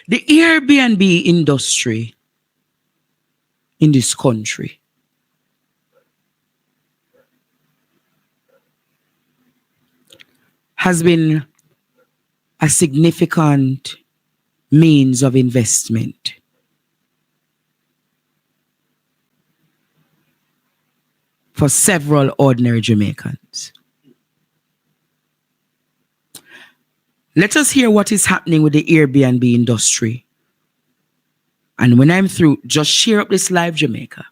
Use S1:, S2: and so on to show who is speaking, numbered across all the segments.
S1: The Airbnb industry in this country has been a significant means of investment for several ordinary Jamaicans. Let us hear what is happening with the Airbnb industry. And when I'm through, just share up this live, Jamaica.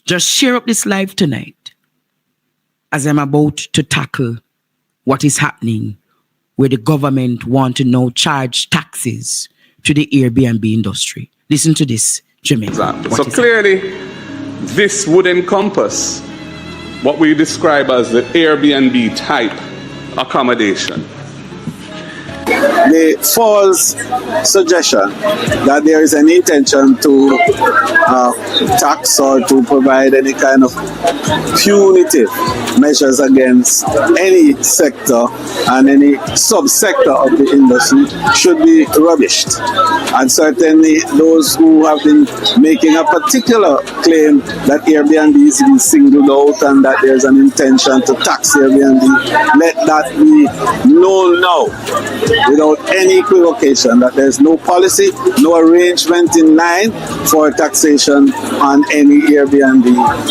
S1: Just share up this live tonight as I'm about to tackle what is happening where the government want to now charge taxes to the Airbnb industry. Listen to this, Jamaica.
S2: So clearly, this would encompass what we describe as the Airbnb type accommodation.
S3: The false suggestion that there is an intention to tax or to provide any kind of punitive measures against any sector and any subsector of the industry should be rubbished. And certainly those who have been making a particular claim that Airbnb is being singled out and that there's an intention to tax Airbnb, let that be known now, without any equivocation, that there's no policy, no arrangement in line for taxation on any Airbnb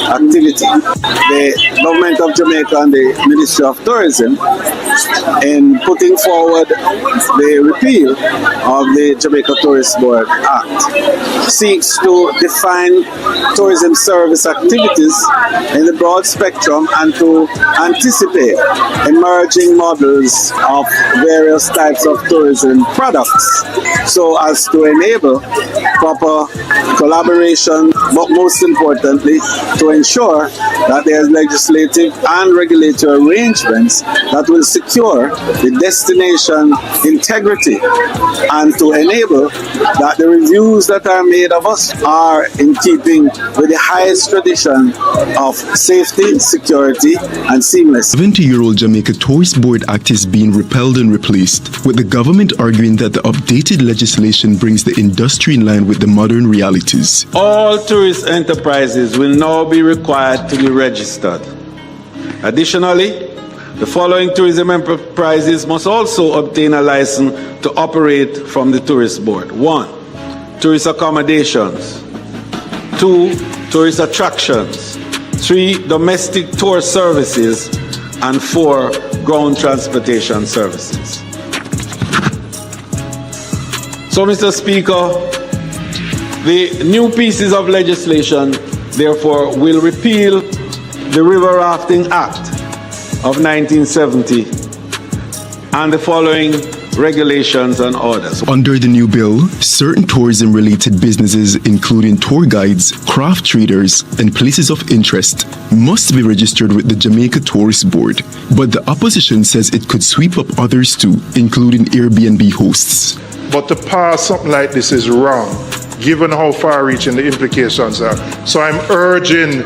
S3: activity. The government of Jamaica and the Ministry of Tourism, in putting forward the repeal of the Jamaica Tourist Board Act, seeks to define tourism service activities in the broad spectrum and to anticipate emerging models of various types of tourism products, so as to enable proper collaboration, but most importantly, to ensure that there is legislative and regulatory arrangements that will secure the destination integrity and to enable that the reviews that are made of us are in keeping with the highest tradition of safety, security, and seamless.
S4: 70-year-old Jamaica Tourist Board Act is being repealed and replaced, with the government arguing that the updated legislation brings the industry in line with the modern realities.
S5: All tourist enterprises will now be required to be registered. Additionally, the following tourism enterprises must also obtain a license to operate from the Tourist Board. 1. Tourist accommodations. 2. Tourist attractions. 3. Domestic tour services. And 4. Ground transportation services. So, Mr. Speaker, the new pieces of legislation, therefore, will repeal the River Rafting Act of 1970 and the following regulations and orders.
S4: Under the new bill, certain tourism-related businesses, including tour guides, craft traders, and places of interest, must be registered with the Jamaica Tourist Board. But the opposition says it could sweep up others too, including Airbnb hosts.
S6: But to pass something like this is wrong, given how far-reaching the implications are. So I'm urging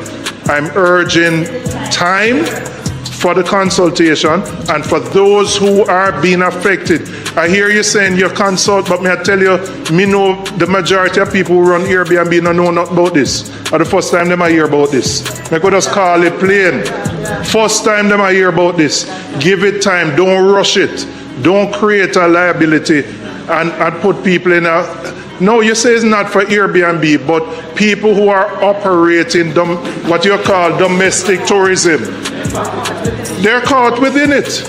S6: time for the consultation and for those who are being affected. I hear you saying you consult, but may I tell you, me know the majority of people who run Airbnb don't know nothing about this. Or the first time them I hear about this. I could just call it plain. First time them I hear about this. Give it time, don't rush it. Don't create a liability and put people in a... No, you say it's not for Airbnb, but people who are operating what you call domestic tourism, they're caught within it.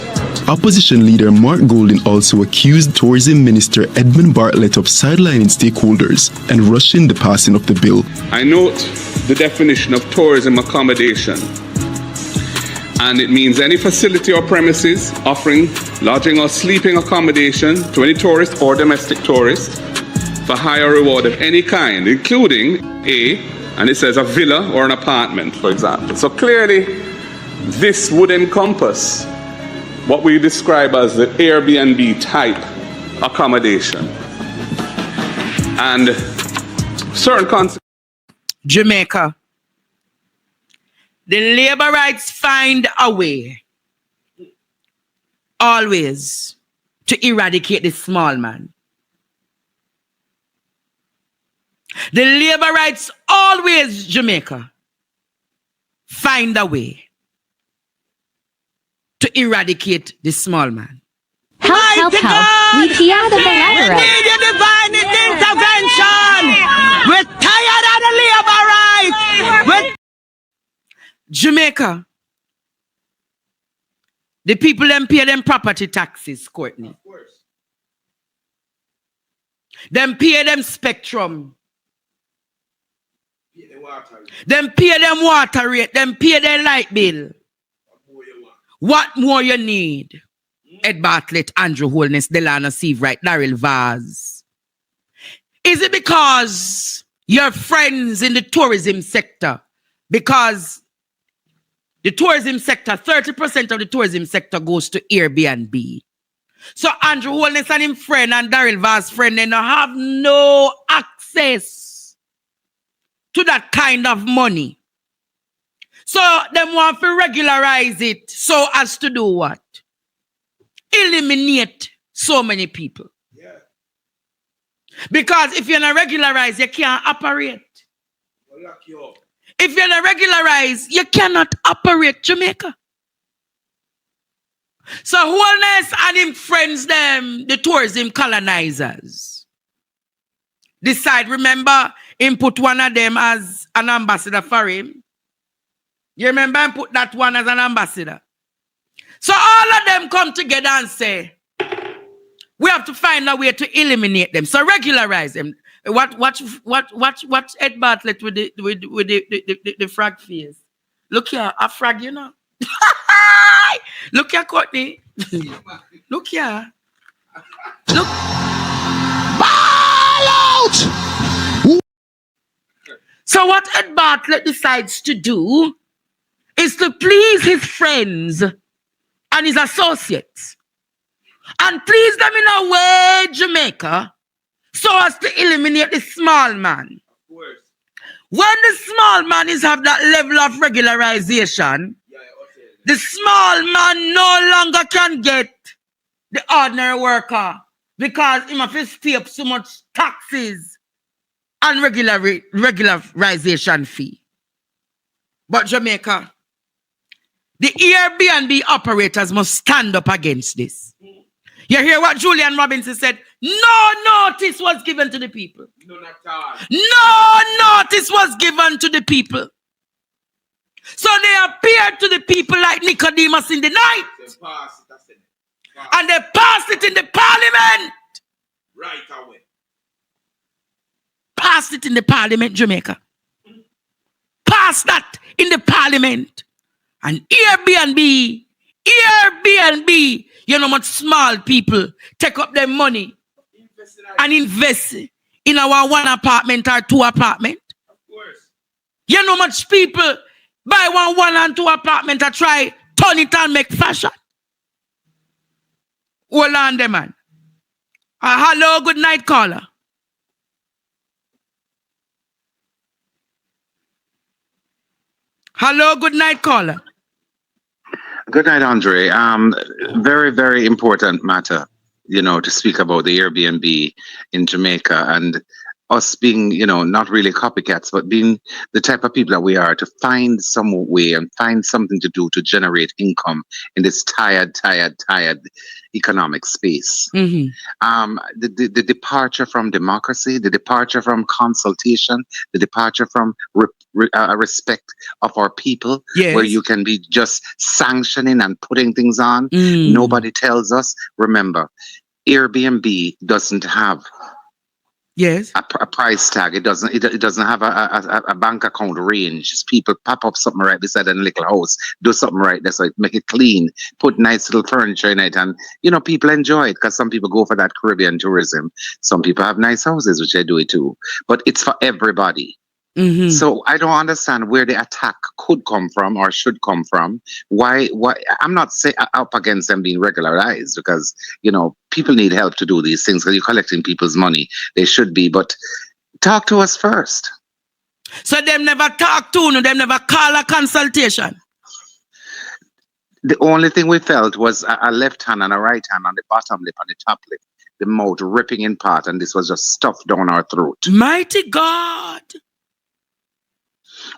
S4: Opposition leader Mark Golden also accused Tourism Minister Edmund Bartlett of sidelining stakeholders and rushing the passing of the bill.
S2: I note the definition of tourism accommodation, and it means any facility or premises offering lodging or sleeping accommodation to any tourist or domestic tourist for hire or reward of any kind, including and it says a villa or an apartment, for example. So clearly, this would encompass what we describe as the Airbnb type accommodation. And certain consequences.
S1: Jamaica, the labor rights find a way, always, to eradicate the small man. The labor rights always, Jamaica, find a way to eradicate the small man.
S7: Help. We are the
S1: We need a divine intervention. We're tired of the labor rights. Jamaica, the people them pay them property taxes, Courtney. Of course. Them pay them spectrum. Them pay them water rate. Them pay their light bill. What more you need? Ed Bartlett, Andrew Holness, Delano Seavright, Daryl Vaz. Is it because you're friends in the tourism sector? Because the tourism sector, 30% of the tourism sector goes to Airbnb. So Andrew Holness and him friend and Daryl Vaz friend, they don't have no access to that kind of money. So them want to regularize it so as to do what? Eliminate so many people. Yeah. Because if you're not regularized, you can't operate. We'll lock you up. If you're not regularized, you cannot operate Jamaica. So Holness and him friends, them, the tourism colonizers, decide, remember, him put one of them as an ambassador for him. You remember him put that one as an ambassador? So all of them come together and say, we have to find a way to eliminate them. So regularize them. Watch Ed Bartlett with the frog face. Look here, a frog, you know. Look here, Courtney. Look here. Look. Ball out! So what Ed Bartlett decides to do is to please his friends and his associates. And please them in a way, Jamaica, so as to eliminate the small man. Of course. When the small man is have that level of regularization, the small man no longer can get the ordinary worker because he must pay up so much taxes and regularization fee. But Jamaica, the Airbnb operators must stand up against this. You hear what Julian Robinson said? No notice was given to the people. No, not at all. No notice was given to the people. So they appeared to the people like Nicodemus in the night. And they passed it in the parliament. Right away. Passed it in the parliament, Jamaica. Passed that in the parliament. And Airbnb, you know much small people take up their money and invest in our one apartment or two apartment. Of course. You know much people buy one and two apartment and try turn it and make fashion. Hold on there, man. Hello, good night, caller. Hello, good night, caller.
S8: Good night, Andre. Very, very important matter, to speak about the Airbnb in Jamaica and us being, not really copycats, but being the type of people that we are, to find some way and find something to do to generate income in this tired economic space. Mm-hmm. The departure from democracy, the departure from consultation, the departure from respect of our people, yes, where you can be just sanctioning and putting things on. Nobody tells us. Remember, Airbnb doesn't have a price tag. It doesn't have a bank account range. People pop up something right beside a little house, do something right there, so make it clean, put nice little furniture in it, and people enjoy it because some people go for that Caribbean tourism. Some people have nice houses, which they do it too. But it's for everybody. Mm-hmm. So I don't understand where the attack could come from or should come from. Why? I'm not up against them being regularized because, people need help to do these things because you're collecting people's money. They should be, but talk to us first.
S1: So them never talk to you, them never call a consultation.
S8: The only thing we felt was a left hand and a right hand on the bottom lip and the top lip. the mouth ripping in part, and this was just stuffed down our throat.
S1: Mighty God.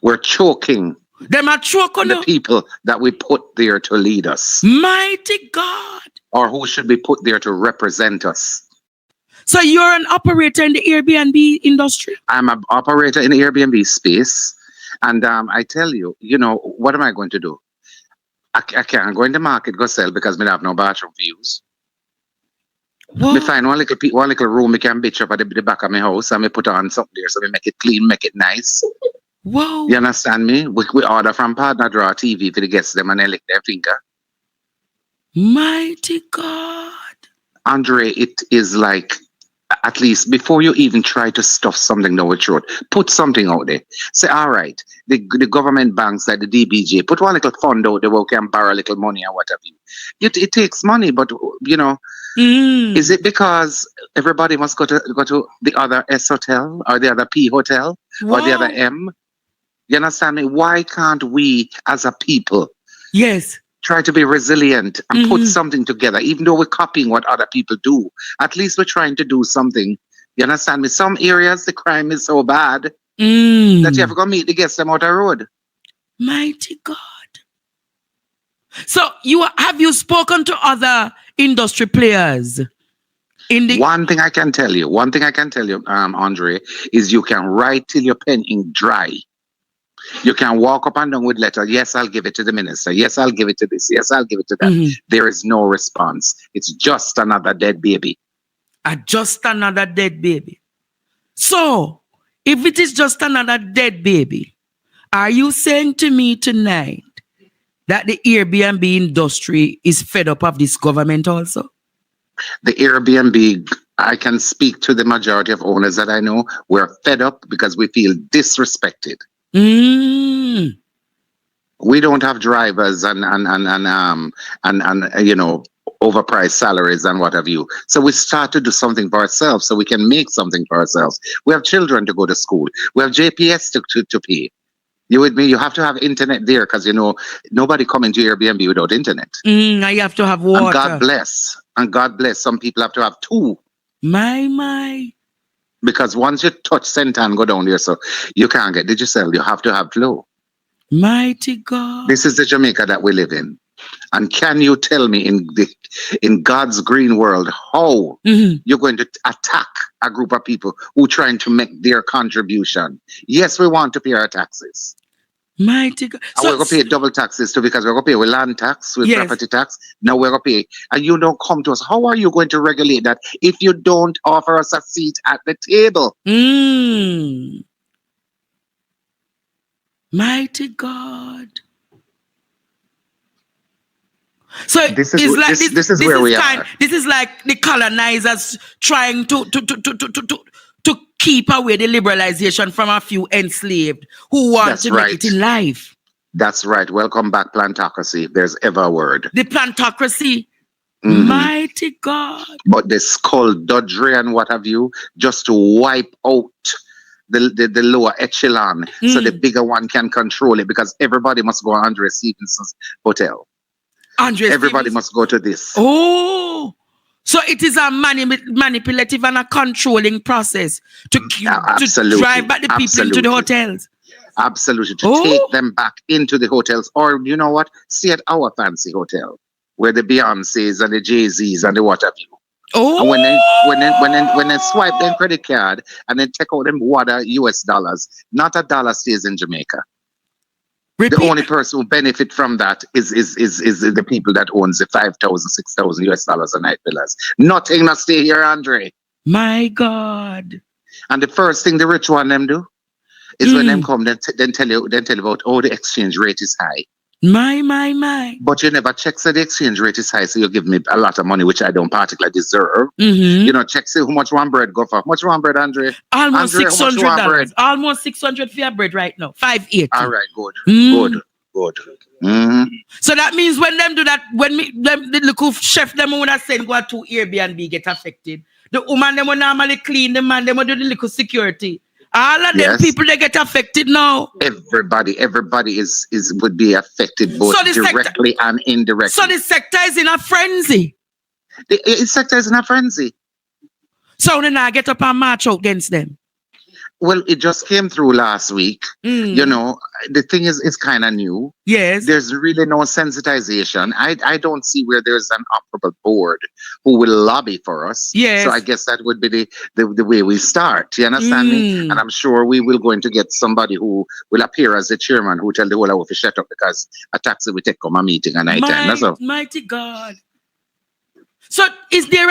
S8: We're choking
S1: Them are choking
S8: the people that we put there to lead us,
S1: Mighty God.
S8: or who should be put there to represent us.
S1: So you're an operator in the Airbnb industry?
S8: I'm an operator in the Airbnb space, and I tell you, what am I going to do? I can't go in the market, go sell, because we have no bathroom views. Me find one little room me can bitch up at the back of my house, and me put on something there so we make it clean, make it nice.
S1: Whoa.
S8: You understand me? We order from Partner Draw TV for the guests them, and they lick their finger.
S1: Mighty God.
S8: Andre, it is like, at least before you even try to stuff something down your throat, put something out there. Say, all right, the government banks like the DBJ, put one little fund out there where we can borrow a little money or whatever. It takes money, but is it because everybody must go to the other S hotel or the other P hotel or the other M? You understand me? Why can't we as a people try to be resilient and put something together, even though we're copying what other people do? At least we're trying to do something. You understand me? Some areas the crime is so bad that you have to go meet the guests them out the road.
S1: Mighty God. So have you spoken to other industry players?
S8: One thing I can tell you, Andre, is you can write till your pen ink dry. You can walk up and down with letter. Yes, I'll give it to the minister. Yes, I'll give it to this. Yes, I'll give it to that. There is no response. It's just another dead baby.
S1: Just another dead baby. So, if it is just another dead baby, are you saying to me tonight that the Airbnb industry is fed up of this government also?
S8: The Airbnb, I can speak to the majority of owners that I know. We're fed up because we feel disrespected. We don't have drivers and overpriced salaries and what have you. So we start to do something for ourselves so we can make something for ourselves. We have children to go to school. We have JPS to pay. You with me? You have to have internet there because, nobody come into Airbnb without internet.
S1: Now you have to have water.
S8: And God bless. Some people have to have two.
S1: My.
S8: Because once you touch center and go down there, so you can't get digital. You have to have flow.
S1: Mighty God.
S8: This is the Jamaica that we live in. And can you tell me in God's green world how you're going to attack a group of people who are trying to make their contribution? Yes, we want to pay our taxes.
S1: Mighty God.
S8: And we're going to pay double taxes too, because we're going to pay with land tax, with property tax. Now we're going to pay. And you don't come to us. How are you going to regulate that if you don't offer us a seat at the table?
S1: Mighty God. So
S8: this is where we are.
S1: This is like the colonizers trying to keep away the liberalization from a few enslaved who want to make it in life.
S8: That's right. Welcome back, plantocracy, if there's ever a word.
S1: The plantocracy. Mighty God.
S8: But the skullduggery and what have you, just to wipe out the lower echelon so the bigger one can control it, because everybody must go to Andre Stevenson's hotel. Everybody must go to this.
S1: Oh, so it is a manipulative and a controlling process to drive back the people into the hotels.
S8: Absolutely. To take them back into the hotels, or you know what? Stay at our fancy hotel where the Beyoncés and the Jay-Z's and the what have you. And when they swipe their credit card and then take out them US dollars, not a dollar stays in Jamaica. The only person who benefit from that is the people that owns the 5,000, 6,000 US dollars a night villas. Nothing not stay here, Andre.
S1: My God.
S8: And the first thing the rich one them do is when them come, then tell you about, the exchange rate is high.
S1: My.
S8: But you never check say the exchange rate is high, so you give me a lot of money, which I don't particularly deserve. Check say how much one bread go for. How much one bread, Andre?
S1: Almost $600. Almost $600 for your bread right now. $580.
S8: All right, good.
S1: So that means when them do that, when the little chef them would have send go to Airbnb get affected. The woman them will normally clean, the man them will do the little security. All of them people they get affected now.
S8: Everybody would be affected both directly and indirectly.
S1: So the sector is in a frenzy.
S8: The sector is in a frenzy.
S1: So then I get up and march out against them.
S8: Well, it just came through last week. You know, the thing is, it's kind of new.
S1: Yes.
S8: There's really no sensitization. I don't see where there's an operable board who will lobby for us.
S1: Yes.
S8: So I guess that would be the way we start. You understand me? And I'm sure we will going to get somebody who will appear as the chairman who tell the whole of to shut up because a taxi will take come a meeting at night time. That's all.
S1: Mighty God. So is there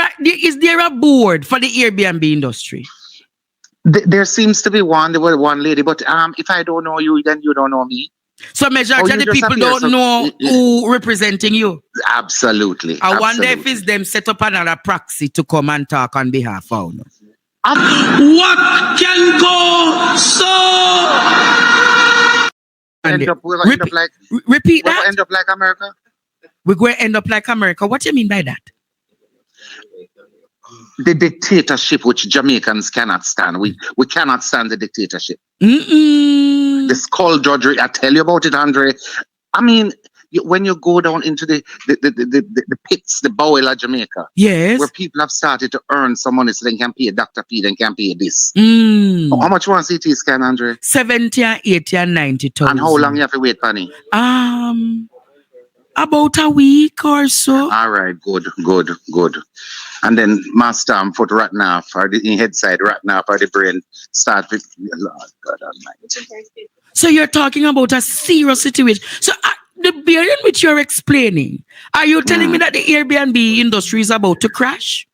S1: a board for the Airbnb industry?
S8: There seems to be one. There was one lady, but if I don't know you, then you don't know me.
S1: So majority of the people don't know who representing you.
S8: Absolutely.
S1: I wonder if it's them set up another proxy to come and talk on behalf of you.
S9: What can go so?
S1: Repeat that.
S8: End up like America.
S1: We're going to end up like America. What do you mean by that?
S8: The dictatorship which Jamaicans cannot stand. We cannot stand the dictatorship. The skullduggery. I tell you about it, Andre. I mean, when you go down into the pits, the bowel of Jamaica,
S1: yes,
S8: where people have started to earn some money so they can pay a doctor fee, they can pay this. How much one CT scan, Andre?
S1: 70 and 80 and 90,000.
S8: And how long you have to wait, Penny?
S1: About a week or so.
S8: All right, good. And then master foot right now for the head side right now for the brain start with Lord God Almighty.
S1: So you're talking about a serious situation. So the bearing which you're explaining, are you telling me that the Airbnb industry is about to crash?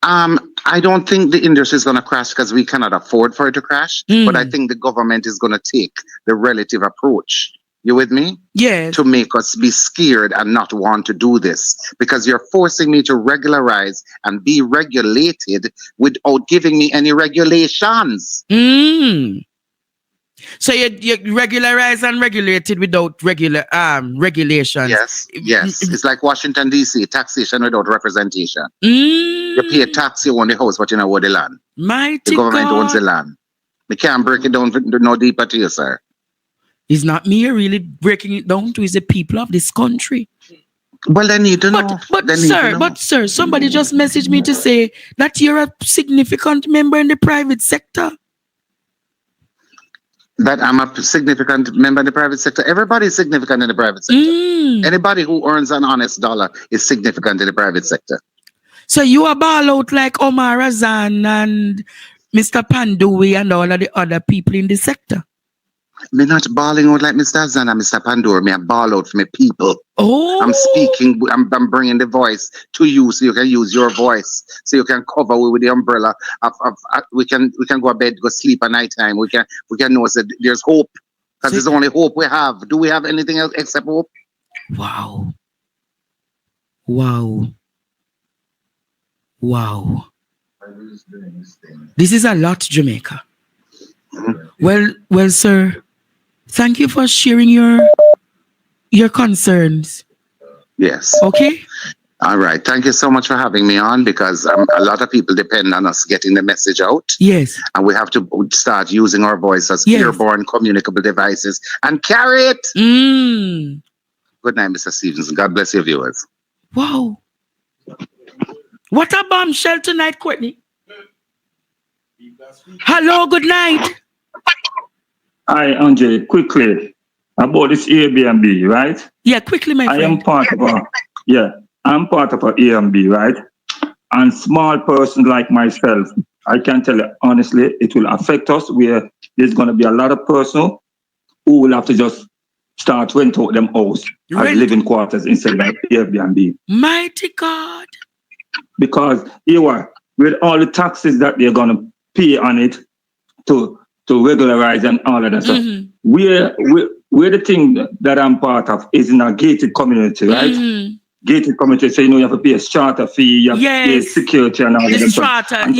S8: I don't think the industry is going to crash because we cannot afford for it to crash. But I think the government is going to take the relative approach. You with me?
S1: Yes.
S8: To make us be scared and not want to do this. Because you're forcing me to regularize and be regulated without giving me any regulations.
S1: So you regularize and regulated without regulations.
S8: Yes. It's like Washington, D.C., taxation without representation. You pay a tax, you own the house, but you know own the land.
S1: Mighty
S8: the government
S1: God.
S8: owns the land. We can't break it down no deeper to you, sir.
S1: It's not me really breaking it down to, it's the people of this country.
S8: Well, they need to know.
S1: But sir, somebody just messaged me to say that you're a significant member in the private sector.
S8: That I'm a significant member in the private sector. Everybody is significant in the private sector. Anybody who earns an honest dollar is significant in the private sector.
S1: So you are ball out like Omar Razan and Mr. Pandui and all of the other people in the sector.
S8: Me not balling out like Mr. Zan and Mr. Pandora. Me a ball out for me people.
S1: Oh.
S8: I'm speaking. I'm bringing the voice to you so you can use your voice. So you can cover with the umbrella. We can go to bed, go sleep at night time. We can know that there's hope. Because there's only hope we have. Do we have anything else except hope?
S1: Wow. This is a lot, Jamaica. Well, sir. Thank you for sharing your concerns.
S8: Yes.
S1: Okay.
S8: All right. Thank you so much for having me on because a lot of people depend on us getting the message out.
S1: Yes.
S8: And we have to start using our voice as airborne communicable devices and carry it. Good night, Mr. Stevenson. God bless your viewers.
S1: Wow. What a bombshell tonight, Courtney. Hello, good night.
S10: Hi, Andre. Quickly about this Airbnb, right?
S1: Yeah, quickly, my friend.
S10: I'm part of a Airbnb, right? And small person like myself, I can tell you honestly, it will affect us. Where there's going to be a lot of person who will have to just start rent out them house as living quarters instead of Airbnb.
S1: Mighty God.
S10: Because you are with all the taxes that they're going to pay on it to regularize and all of that stuff. Where the thing that I'm part of is in a gated community, right? Gated community, so you have to pay a strata fee, you have to pay security and all of that stuff. And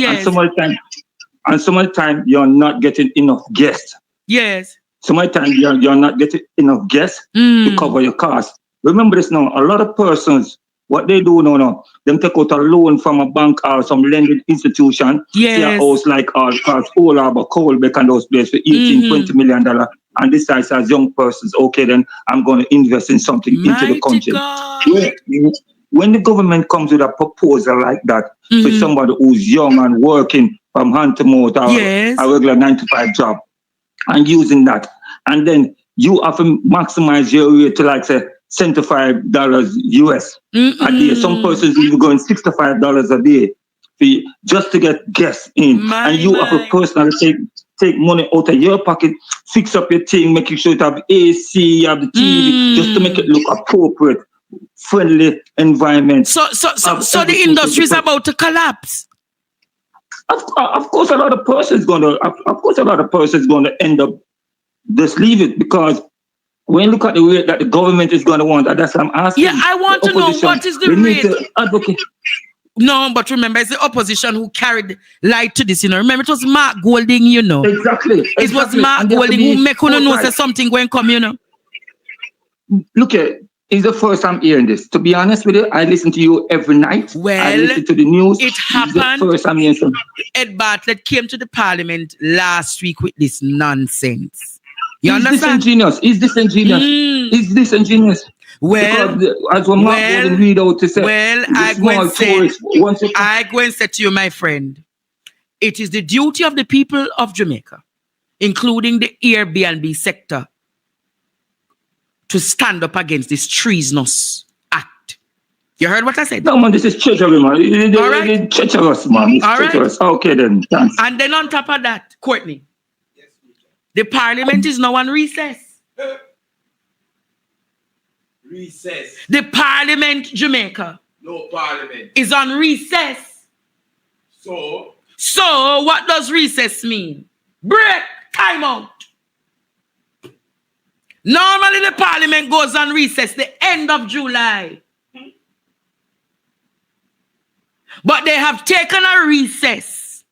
S10: some of the time you're not getting enough guests.
S1: Yes.
S10: Some of the time you're not getting enough guests to cover your costs. Remember this now, a lot of persons, what they do now, them take out a loan from a bank or some lending institution.
S1: Yes.
S10: A house like all Harbour, Colbeck and those places for $18-20 million. And this as young persons, okay, then I'm going to invest in something into the country. when the government comes with a proposal like that for somebody who's young and working from hand to mouth or
S1: Yes.
S10: a regular 9-to-5 job and using that, and then you have to maximize your rate to like say $75 US a day. Some persons even going $65 a day just to get guests in, and you have a personally take money out of your pocket, fix up your thing, making sure you have AC, you have the TV, just to make it look appropriate, friendly environment.
S1: So the industry is about to collapse.
S10: Of course, a lot of persons going to end up just leave it, because when you look at the rate that the government is going to want, that's what I'm asking.
S1: Yeah, I want to know what is the rate. No, but remember, it's the opposition who carried light to this, Remember, it was Mark Golding,
S10: Exactly.
S1: It was Mark Golding who make you know say something going come,
S10: Look at it's the first time hearing this. To be honest with you, I listen to you every night.
S1: Well,
S10: I listen to the news.
S1: It happened.
S10: It's the first time hearing something.
S1: Ed Bartlett came to the parliament last week with this nonsense. You understand?
S10: It's disingenuous.
S1: Well,
S10: because as one read out to say,
S1: I go and say to you, my friend, it is the duty of the people of Jamaica, including the Airbnb sector, to stand up against this treasonous act. You heard what I said?
S10: No, man, this is treachery, man.
S1: All right.
S10: It's treacherous, man. It's treacherous. Right. Okay, then. Thanks.
S1: And then on top of that, Courtney, the parliament is now on recess.
S11: Recess.
S1: The parliament, Jamaica.
S11: No parliament.
S1: Is on recess.
S11: So
S1: what does recess mean? Break. Time out. Normally the parliament goes on recess the end of July. But they have taken a recess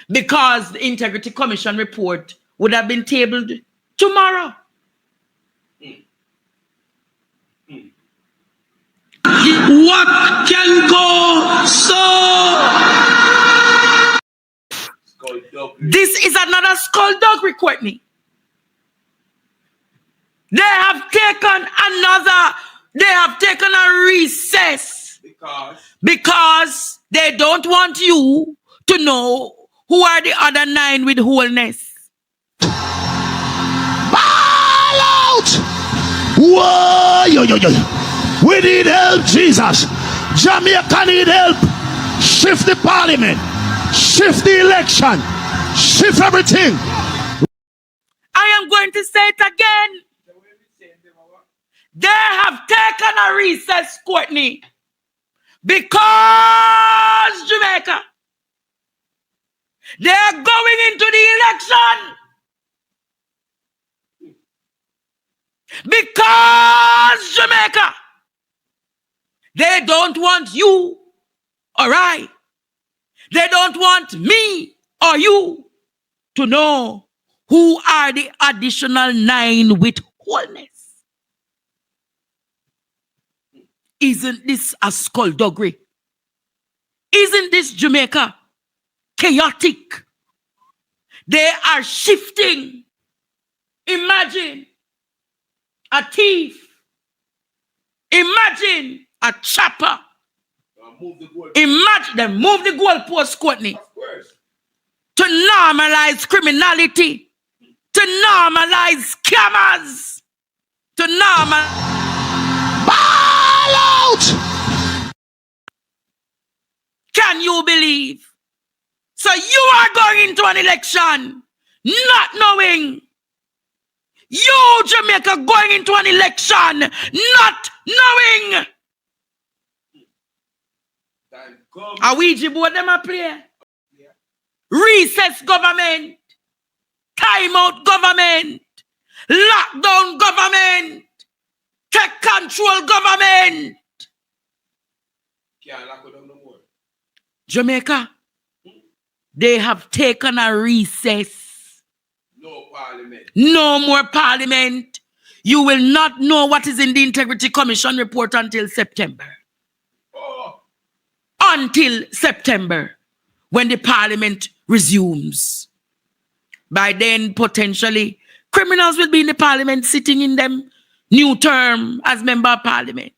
S1: because the Integrity Commission report would have been tabled tomorrow.
S9: What can go so?
S1: This is another skullduggery, Courtney. They have taken a recess because they don't want you to know who are the other 9 with wholeness.
S12: Ball out! Whoa, yo. We need help, Jesus. Jamaica need help. Shift the parliament. Shift the election. Shift everything.
S1: I am going to say it again. They have taken a recess, Courtney, because Jamaica, they are going into the election. Because Jamaica, they don't want you or I. They don't want me or you to know who are the additional 9 with wholeness. Isn't this a skullduggery? Isn't this Jamaica chaotic? They are shifting. Imagine a thief. Imagine a chopper. Imagine them move the goalpost, Courtney. To normalize criminality. To normalize scammers. To normalize.
S12: Out!
S1: Can you believe? So you are going into an election not knowing. You, Jamaica, going into an election not knowing. A Ouija board them a play. Recess government. Timeout government. Lockdown government. Take control government. Jamaica, they have taken a recess.
S11: No parliament.
S1: No more parliament. You will not know what is in the Integrity Commission report until September. Until September, when the parliament resumes. By then, potentially, criminals will be in the parliament sitting in them new term as member of parliament.